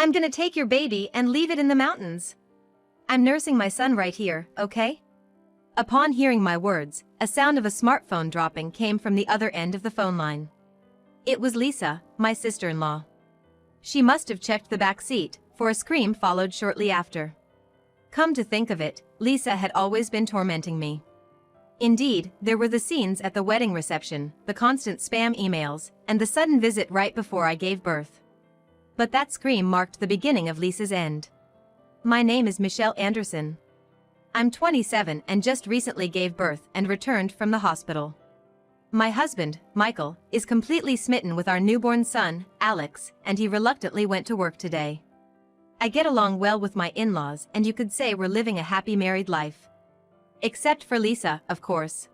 I'm gonna take your baby and leave it in the mountains. I'm nursing my son right here, okay? Upon hearing my words, a sound of a smartphone dropping came from the other end of the phone line. It was Lisa, my sister-in-law. She must have checked the back seat, for a scream followed shortly after. Come to think of it, Lisa had always been tormenting me. Indeed, there were the scenes at the wedding reception, the constant spam emails, and the sudden visit right before I gave birth. But that scream marked the beginning of Lisa's end. My name is Michelle Anderson. I'm 27 and just recently gave birth and returned from the hospital. My husband, Michael, is completely smitten with our newborn son, Alex, and he reluctantly went to work today. I get along well with my in-laws, and you could say we're living a happy married life. Except for Lisa, of course.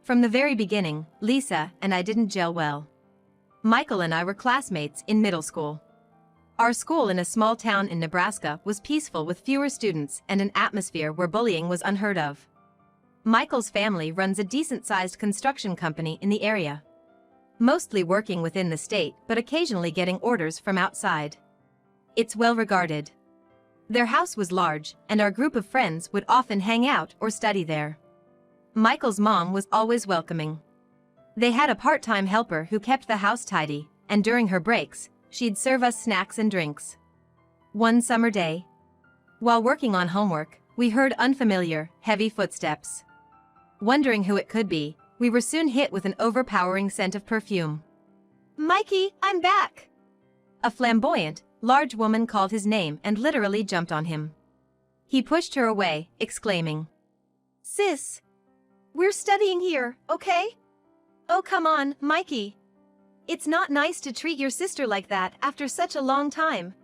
From the very beginning, Lisa and I didn't gel well. Michael and I were classmates in middle school. Our school in a small town in Nebraska was peaceful with fewer students and an atmosphere where bullying was unheard of. Michael's family runs a decent-sized construction company in the area. Mostly working within the state, but occasionally getting orders from outside. It's well regarded. Their house was large, and our group of friends would often hang out or study there. Michael's mom was always welcoming. They had a part-time helper who kept the house tidy, and during her breaks, she'd serve us snacks and drinks. One summer day, while working on homework, we heard unfamiliar, heavy footsteps. Wondering who it could be, we were soon hit with an overpowering scent of perfume. "Mikey, I'm back!" A flamboyant, large woman called his name and literally jumped on him. He pushed her away, exclaiming, "Sis! We're studying here, okay? Oh come on, Mikey! It's not nice to treat your sister like that after such a long time."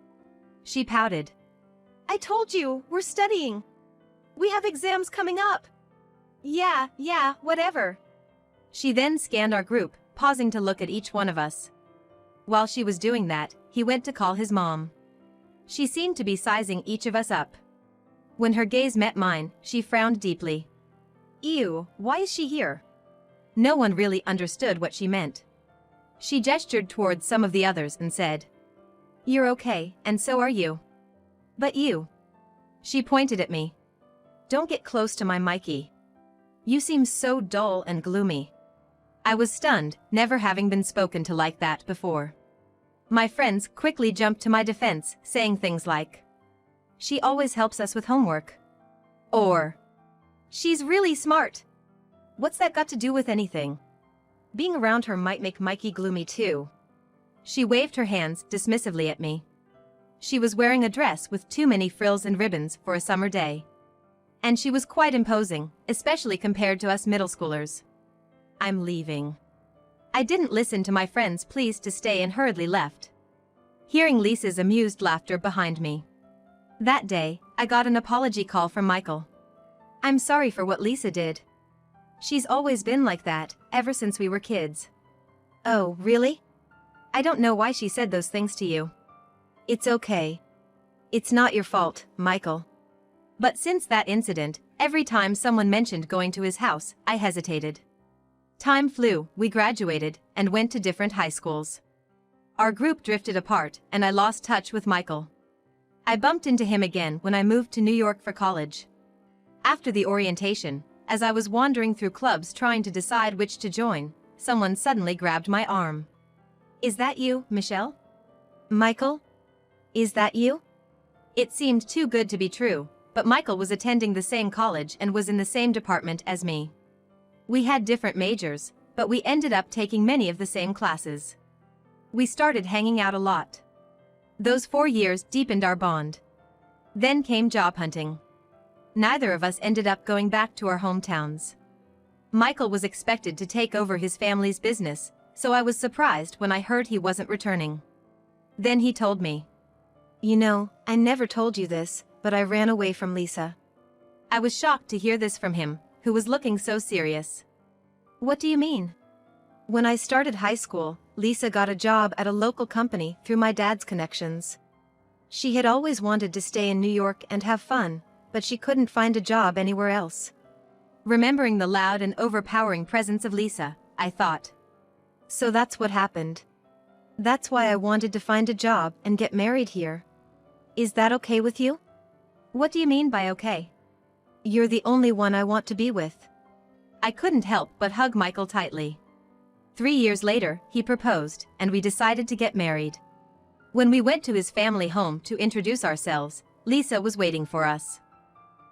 She pouted. "I told you, we're studying. We have exams coming up." Yeah, whatever." She then scanned our group, pausing to look at each one of us. While she was doing that, he went to call his mom. She seemed to be sizing each of us up. When her gaze met mine, she frowned deeply. "Ew, why is she here?" No one really understood what she meant. She gestured towards some of the others and said, "You're okay, and so are you. But you." She pointed at me. "Don't get close to my Mikey. You seem so dull and gloomy." I was stunned, never having been spoken to like that before. My friends quickly jumped to my defense, saying things like, "She always helps us with homework." Or, "She's really smart. What's that got to do with anything? Being around her might make Mikey gloomy too." She waved her hands dismissively at me. She was wearing a dress with too many frills and ribbons for a summer day. And she was quite imposing, especially compared to us middle schoolers. "I'm leaving." I didn't listen to my friends' pleas to stay and hurriedly left, hearing Lisa's amused laughter behind me. That day, I got an apology call from Michael. "I'm sorry for what Lisa did. She's always been like that, ever since we were kids." "Oh, really? I don't know why she said those things to you." "It's okay. It's not your fault, Michael." But since that incident, every time someone mentioned going to his house, I hesitated. Time flew, we graduated, and went to different high schools. Our group drifted apart, and I lost touch with Michael. I bumped into him again when I moved to New York for college. After the orientation, as I was wandering through clubs trying to decide which to join, someone suddenly grabbed my arm. "Is that you, Michelle?" "Michael? Is that you?" It seemed too good to be true. But Michael was attending the same college and was in the same department as me. We had different majors, but we ended up taking many of the same classes. We started hanging out a lot. Those 4 years deepened our bond. Then came job hunting. Neither of us ended up going back to our hometowns. Michael was expected to take over his family's business, so I was surprised when I heard he wasn't returning. Then he told me, "You know, I never told you this, but I ran away from Lisa." I was shocked to hear this from him, who was looking so serious. "What do you mean?" "When I started high school, Lisa got a job at a local company through my dad's connections. She had always wanted to stay in New York and have fun, but she couldn't find a job anywhere else." Remembering the loud and overpowering presence of Lisa, I thought, "So that's what happened. That's why I wanted to find a job and get married here, Is that okay with you? What do you mean by okay? You're the only one I want to be with. I couldn't help but hug Michael tightly. 3 years later, he proposed, and we decided to get married. When we went to his family home to introduce ourselves, Lisa was waiting for us.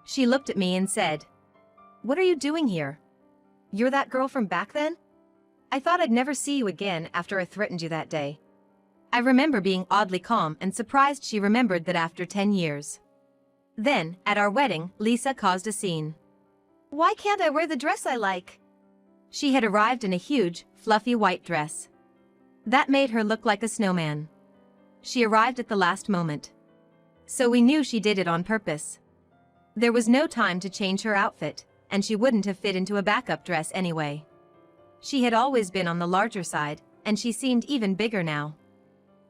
She looked at me and said, "What are you doing here? You're that girl from back then? I thought I'd never see you again after I threatened you that day." I remember being oddly calm and surprised she remembered that after 10 years. Then, at our wedding, Lisa caused a scene. "Why can't I wear the dress I like?" She had arrived in a huge, fluffy white dress. That made her look like a snowman. She arrived at the last moment. So we knew she did it on purpose. There was no time to change her outfit, and she wouldn't have fit into a backup dress anyway. She had always been on the larger side, and she seemed even bigger now.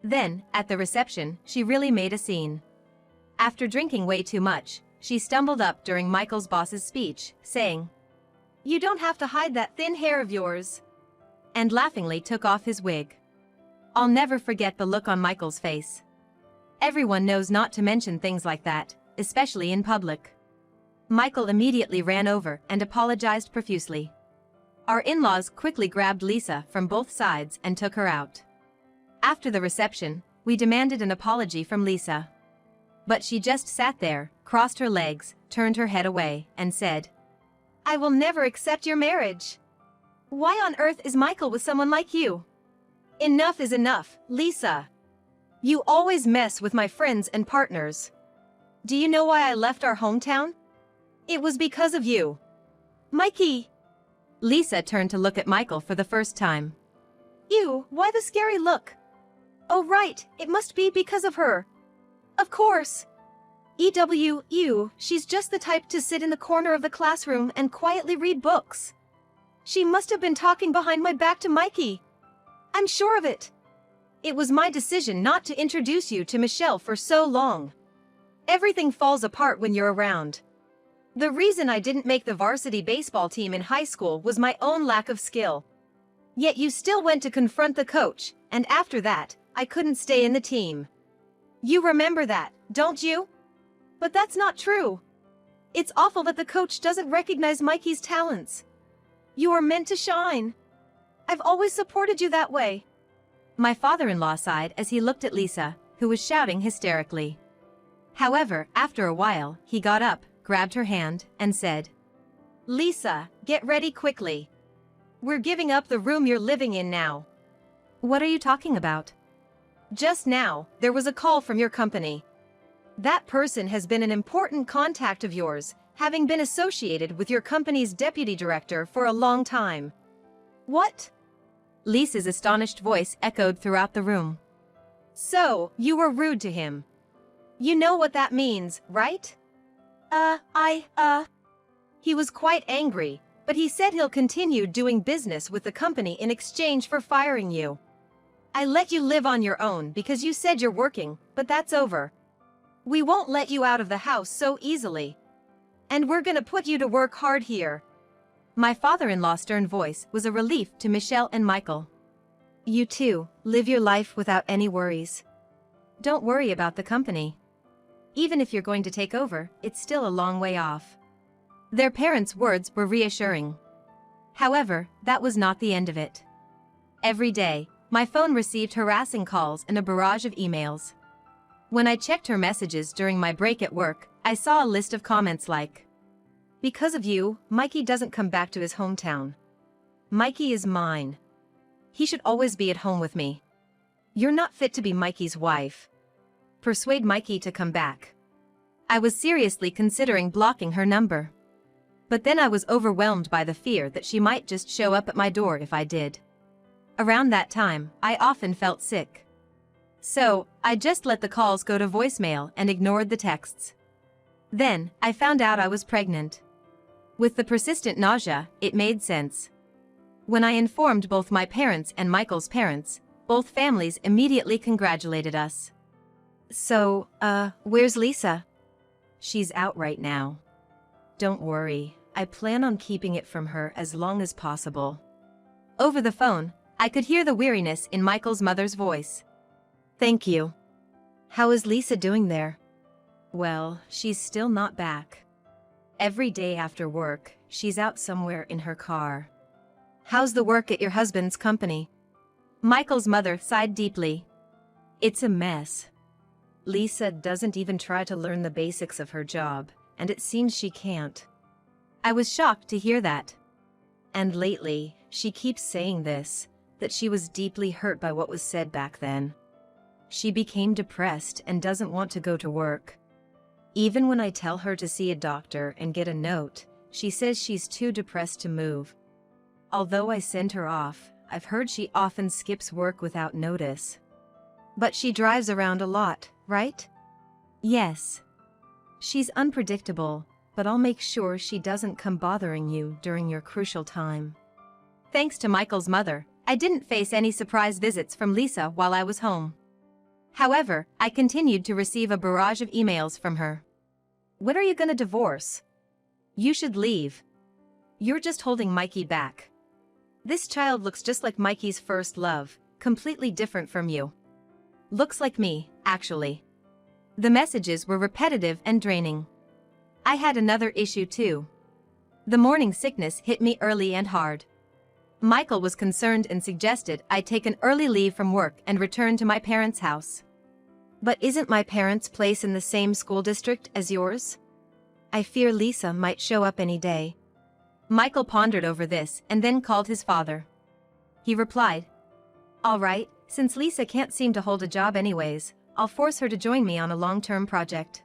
Then, at the reception, she really made a scene. After drinking way too much, she stumbled up during Michael's boss's speech, saying, "You don't have to hide that thin hair of yours," and laughingly took off his wig. I'll never forget the look on Michael's face. Everyone knows not to mention things like that, especially in public. Michael immediately ran over and apologized profusely. Our in-laws quickly grabbed Lisa from both sides and took her out. After the reception, we demanded an apology from Lisa. But she just sat there, crossed her legs, turned her head away, and said, "I will never accept your marriage. Why on earth is Michael with someone like you? Enough is enough, Lisa. You always mess with my friends and partners. Do you know why I left our hometown? It was because of you. Mikey." Lisa turned to look at Michael for the first time. "Ew, why the scary look? Oh right, it must be because of her. Of course. Ew, she's just the type to sit in the corner of the classroom and quietly read books. She must have been talking behind my back to Mikey. I'm sure of it. It was my decision not to introduce you to Michelle for so long. Everything falls apart when you're around. The reason I didn't make the varsity baseball team in high school was my own lack of skill. Yet you still went to confront the coach, and after that, I couldn't stay in the team. You remember that, don't you? But that's not true. It's awful that the coach doesn't recognize Mikey's talents. You are meant to shine. I've always supported you that way." My father-in-law sighed as he looked at Lisa, who was shouting hysterically. However, after a while, he got up, grabbed her hand, and said, "Lisa, get ready quickly. We're giving up the room you're living in now." "What are you talking about?" "Just now, there was a call from your company. That person has been an important contact of yours, having been associated with your company's deputy director for a long time." "What?" Lisa's astonished voice echoed throughout the room. "So, you were rude to him. You know what that means, right?" He was quite angry, but he said he'll continue doing business with the company in exchange for firing you. I let you live on your own because you said you're working, but that's over. We won't let you out of the house so easily. And we're gonna put you to work hard here." My father-in-law's stern voice was a relief to Michelle and Michael. "You too, live your life without any worries. Don't worry about the company. Even if you're going to take over, it's still a long way off." Their parents' words were reassuring. However, that was not the end of it. Every day, my phone received harassing calls and a barrage of emails. When I checked her messages during my break at work, I saw a list of comments like, "Because of you, Mikey doesn't come back to his hometown. Mikey is mine. He should always be at home with me. You're not fit to be Mikey's wife. Persuade Mikey to come back." I was seriously considering blocking her number. But then I was overwhelmed by the fear that she might just show up at my door if I did. Around that time, I often felt sick. So, I just let the calls go to voicemail and ignored the texts. Then, I found out I was pregnant. With the persistent nausea, it made sense. When I informed both my parents and Michael's parents, both families immediately congratulated us. "So, where's Lisa?" "She's out right now. Don't worry, I plan on keeping it from her as long as possible." Over the phone, I could hear the weariness in Michael's mother's voice. "Thank you. How is Lisa doing there?" Well, she's still not back. Every day after work, she's out somewhere in her car. How's the work at your husband's company? Michael's mother sighed deeply. It's a mess. Lisa doesn't even try to learn the basics of her job, and it seems she can't. I was shocked to hear that. And lately, she keeps saying this, that she was deeply hurt by what was said back then. She became depressed and doesn't want to go to work. Even when I tell her to see a doctor and get a note, she says she's too depressed to move. Although I send her off, I've heard she often skips work without notice. But she drives around a lot, right? Yes. She's unpredictable, but I'll make sure she doesn't come bothering you during your crucial time. Thanks to Michael's mother, I didn't face any surprise visits from Lisa while I was home. However, I continued to receive a barrage of emails from her. When are you gonna divorce? You should leave. You're just holding Mikey back. This child looks just like Mikey's first love, completely different from you. Looks like me, actually. The messages were repetitive and draining. I had another issue too. The morning sickness hit me early and hard. Michael was concerned and suggested I take an early leave from work and return to my parents' house. But isn't my parents' place in the same school district as yours? I fear Lisa might show up any day. Michael pondered over this and then called his father. He replied, "All right, since Lisa can't seem to hold a job anyways, I'll force her to join me on a long-term project."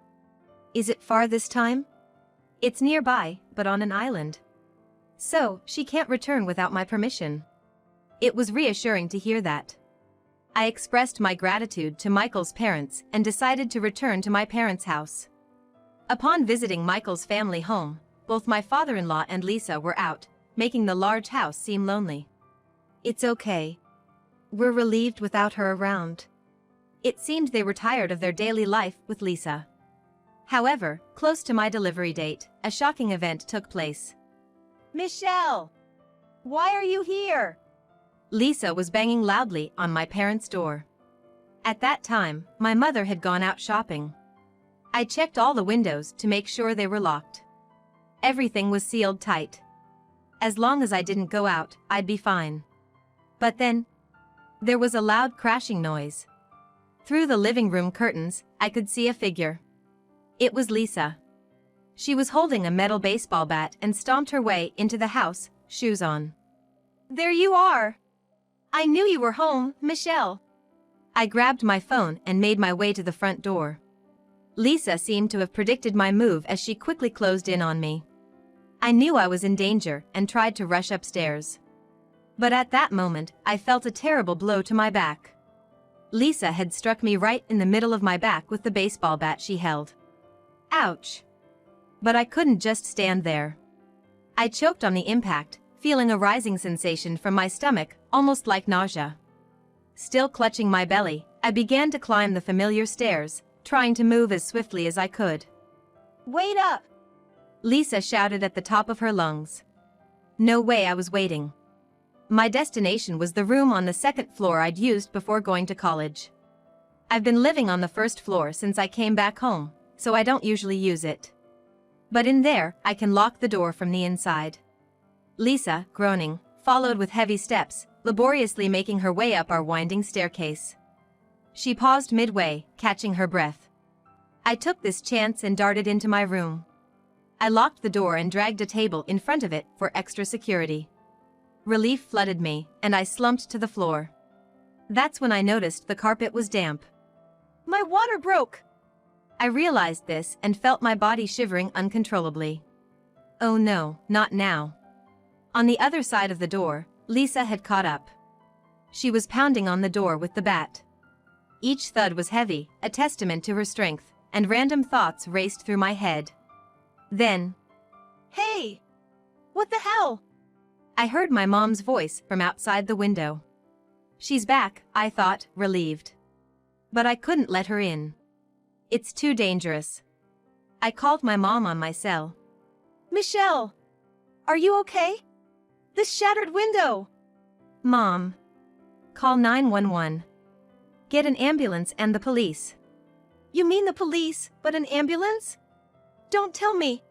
Is it far this time? It's nearby, but on an island. So, she can't return without my permission. It was reassuring to hear that. I expressed my gratitude to Michael's parents and decided to return to my parents' house. Upon visiting Michael's family home, both my father-in-law and Lisa were out, making the large house seem lonely. It's okay. We're relieved without her around. It seemed they were tired of their daily life with Lisa. However, close to my delivery date, a shocking event took place. Michelle! Why are you here? Lisa was banging loudly on my parents' door. At that time, my mother had gone out shopping. I checked all the windows to make sure they were locked. Everything was sealed tight. As long as I didn't go out, I'd be fine. But then, there was a loud crashing noise. Through the living room curtains, I could see a figure. It was Lisa. She was holding a metal baseball bat and stomped her way into the house, shoes on. There you are! I knew you were home, Michelle. I grabbed my phone and made my way to the front door. Lisa seemed to have predicted my move as she quickly closed in on me. I knew I was in danger and tried to rush upstairs. But at that moment, I felt a terrible blow to my back. Lisa had struck me right in the middle of my back with the baseball bat she held. Ouch! But I couldn't just stand there. I choked on the impact, feeling a rising sensation from my stomach, almost like nausea. Still clutching my belly, I began to climb the familiar stairs, trying to move as swiftly as I could. Wait up! Lisa shouted at the top of her lungs. No way I was waiting. My destination was the room on the second floor I'd used before going to college. I've been living on the first floor since I came back home, so I don't usually use it. But in there, I can lock the door from the inside. Lisa, groaning, followed with heavy steps, laboriously making her way up our winding staircase. She paused midway, catching her breath. I took this chance and darted into my room. I locked the door and dragged a table in front of it for extra security. Relief flooded me, and I slumped to the floor. That's when I noticed the carpet was damp. My water broke! I realized this and felt my body shivering uncontrollably. Oh no, not now. On the other side of the door, Lisa had caught up. She was pounding on the door with the bat. Each thud was heavy, a testament to her strength, and random thoughts raced through my head. Then, "Hey! What the hell?" I heard my mom's voice from outside the window. She's back, I thought, relieved. But I couldn't let her in. It's too dangerous. I called my mom on my cell. Michelle! Are you okay? This shattered window! Mom. Call 911. Get an ambulance and the police. You mean the police, but an ambulance? Don't tell me.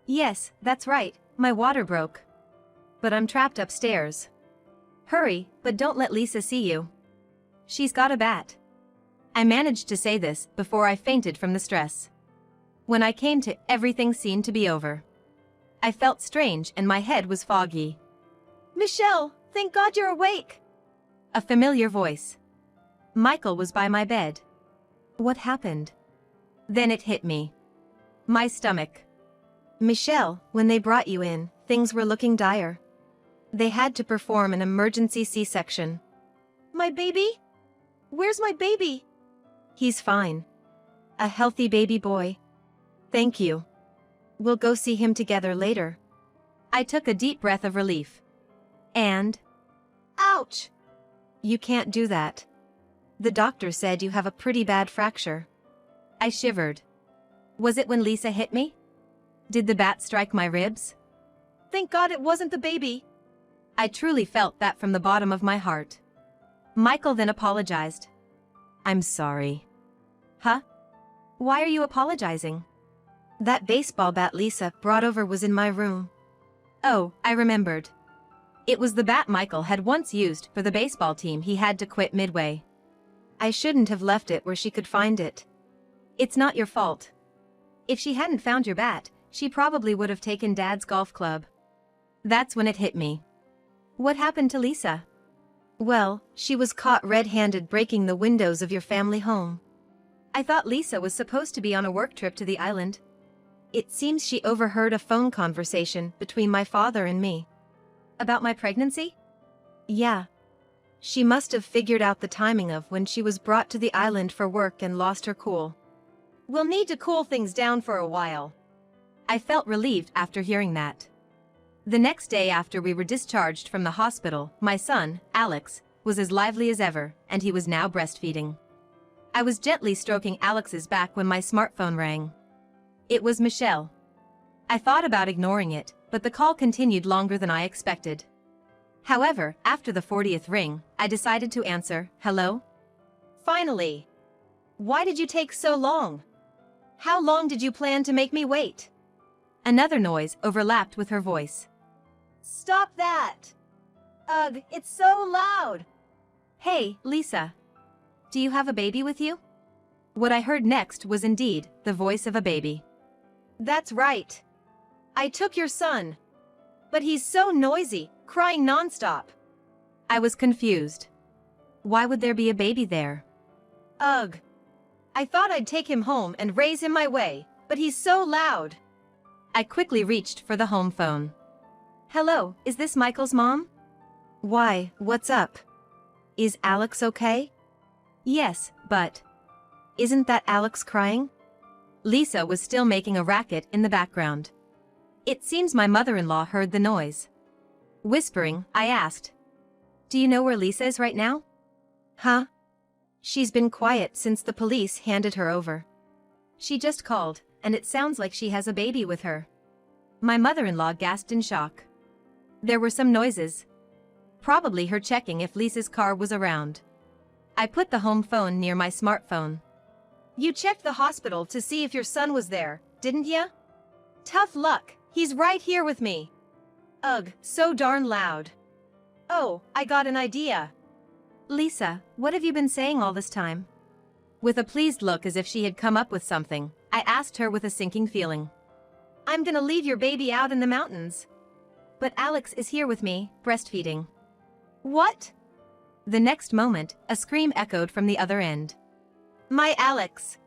Yes, that's right, my water broke. But I'm trapped upstairs. Hurry, but don't let Lisa see you. She's got a bat. I managed to say this before I fainted from the stress. When I came to, everything seemed to be over. I felt strange and my head was foggy. Michelle, thank God you're awake. A familiar voice. Michael was by my bed. What happened? Then it hit me. My stomach. Michelle, when they brought you in, things were looking dire. They had to perform an emergency C-section. My baby? Where's my baby? He's fine. A healthy baby boy. Thank you. We'll go see him together later. I took a deep breath of relief. And... Ouch! You can't do that. The doctor said you have a pretty bad fracture. I shivered. Was it when Lisa hit me? Did the bat strike my ribs? Thank God it wasn't the baby. I truly felt that from the bottom of my heart. Michael then apologized. I'm sorry. Huh? Why are you apologizing? That baseball bat Lisa brought over was in my room. Oh, I remembered. It was the bat Michael had once used for the baseball team he had to quit midway. I shouldn't have left it where she could find it. It's not your fault. If she hadn't found your bat, she probably would have taken Dad's golf club. That's when it hit me. What happened to Lisa? Well, she was caught red-handed breaking the windows of your family home. I thought Lisa was supposed to be on a work trip to the island. It seems she overheard a phone conversation between my father and me. About my pregnancy? Yeah. She must have figured out the timing of when she was brought to the island for work and lost her cool. We'll need to cool things down for a while. I felt relieved after hearing that. The next day after we were discharged from the hospital, my son, Alex, was as lively as ever, and he was now breastfeeding. I was gently stroking Alex's back when my smartphone rang. It was Michelle. I thought about ignoring it, but the call continued longer than I expected. However, after the 40th ring, I decided to answer, hello? Finally! Why did you take so long? How long did you plan to make me wait? Another noise overlapped with her voice. Stop that! Ugh, it's so loud! Hey, Lisa. Do you have a baby with you? What I heard next was indeed the voice of a baby. That's right. I took your son. But he's so noisy, crying nonstop. I was confused. Why would there be a baby there? Ugh. I thought I'd take him home and raise him my way, but he's so loud. I quickly reached for the home phone. Hello, is this Michael's mom? Why, what's up? Is Alex okay? Yes, but... Isn't that Alex crying? Lisa was still making a racket in the background. It seems my mother-in-law heard the noise. Whispering, I asked, do you know where Lisa is right now? Huh? She's been quiet since the police handed her over. She just called, and it sounds like she has a baby with her. My mother-in-law gasped in shock. There were some noises. Probably her checking if Lisa's car was around. I put the home phone near my smartphone. You checked the hospital to see if your son was there, didn't ya? Tough luck, he's right here with me. Ugh, so darn loud. Oh, I got an idea. Lisa, what have you been saying all this time? With a pleased look as if she had come up with something, I asked her with a sinking feeling. I'm gonna leave your baby out in the mountains. But Alex is here with me, breastfeeding. What? The next moment, a scream echoed from the other end. My Alex!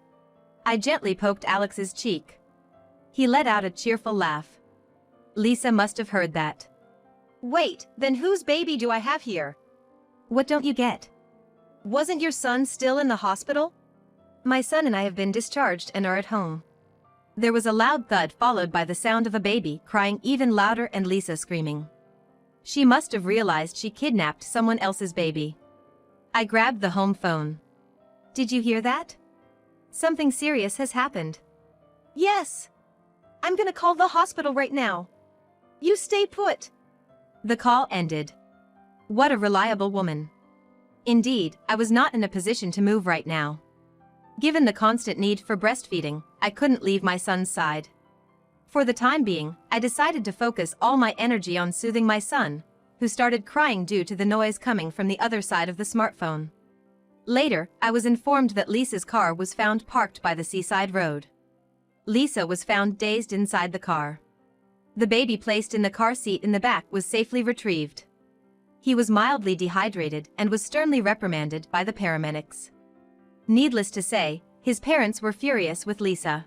I gently poked Alex's cheek. He let out a cheerful laugh. Lisa must have heard that. Wait, then whose baby do I have here? What don't you get? Wasn't your son still in the hospital? My son and I have been discharged and are at home. There was a loud thud followed by the sound of a baby crying even louder and Lisa screaming. She must have realized she kidnapped someone else's baby. I grabbed the home phone. Did you hear that? Something serious has happened. Yes. I'm gonna call the hospital right now. You stay put. The call ended. What a reliable woman. Indeed, I was not in a position to move right now. Given the constant need for breastfeeding, I couldn't leave my son's side. For the time being, I decided to focus all my energy on soothing my son, who started crying due to the noise coming from the other side of the smartphone. Later, I was informed that Lisa's car was found parked by the seaside road. Lisa was found dazed inside the car. The baby placed in the car seat in the back was safely retrieved. He was mildly dehydrated and was sternly reprimanded by the paramedics. Needless to say, his parents were furious with Lisa.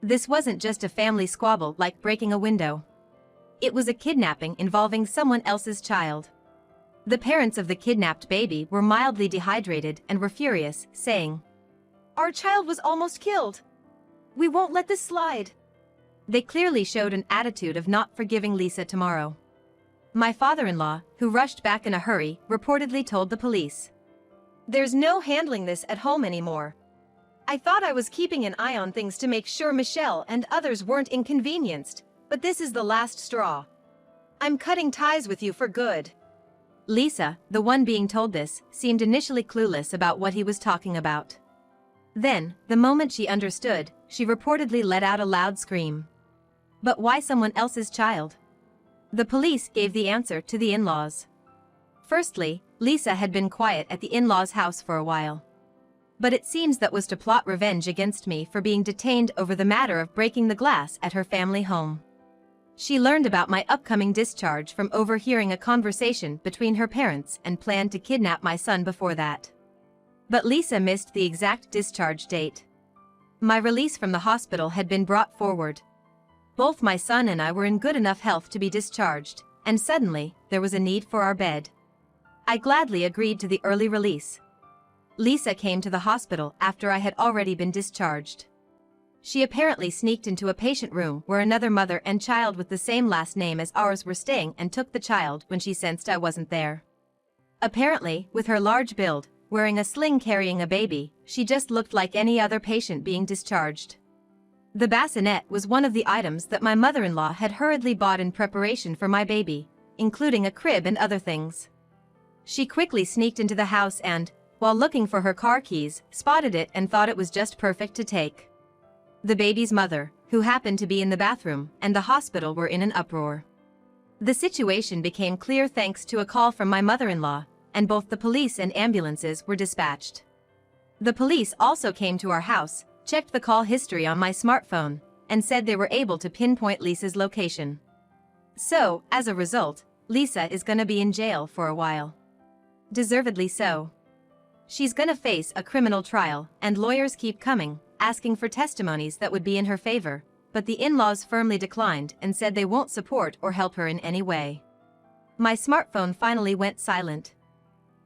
This wasn't just a family squabble like breaking a window. It was a kidnapping involving someone else's child. The parents of the kidnapped baby were mildly dehydrated and were furious, saying, "Our child was almost killed. We won't let this slide." They clearly showed an attitude of not forgiving Lisa tomorrow. My father-in-law, who rushed back in a hurry, reportedly told the police, "There's no handling this at home anymore. I thought I was keeping an eye on things to make sure Michelle and others weren't inconvenienced, but this is the last straw. I'm cutting ties with you for good." Lisa, the one being told this, seemed initially clueless about what he was talking about. Then, the moment she understood, she reportedly let out a loud scream. But why someone else's child? The police gave the answer to the in-laws. Firstly, Lisa had been quiet at the in-laws' house for a while. But it seems that was to plot revenge against me for being detained over the matter of breaking the glass at her family home. She learned about my upcoming discharge from overhearing a conversation between her parents and planned to kidnap my son before that. But Lisa missed the exact discharge date. My release from the hospital had been brought forward. Both my son and I were in good enough health to be discharged, and suddenly, there was a need for our bed. I gladly agreed to the early release. Lisa came to the hospital after I had already been discharged. She apparently sneaked into a patient room where another mother and child with the same last name as ours were staying and took the child when she sensed I wasn't there. Apparently, with her large build, wearing a sling carrying a baby, she just looked like any other patient being discharged. The bassinet was one of the items that my mother-in-law had hurriedly bought in preparation for my baby, including a crib and other things. She quickly sneaked into the house and, while looking for her car keys, spotted it and thought it was just perfect to take. The baby's mother, who happened to be in the bathroom, and the hospital were in an uproar. The situation became clear thanks to a call from my mother-in-law, and both the police and ambulances were dispatched. The police also came to our house, checked the call history on my smartphone, and said they were able to pinpoint Lisa's location. So, as a result, Lisa is gonna be in jail for a while. Deservedly so. She's gonna face a criminal trial, and lawyers keep coming, asking for testimonies that would be in her favor, but the in-laws firmly declined and said they won't support or help her in any way. My smartphone finally went silent.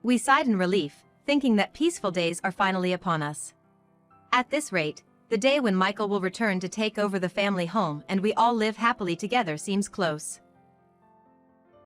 We sighed in relief, thinking that peaceful days are finally upon us. At this rate, the day when Michael will return to take over the family home and we all live happily together seems close.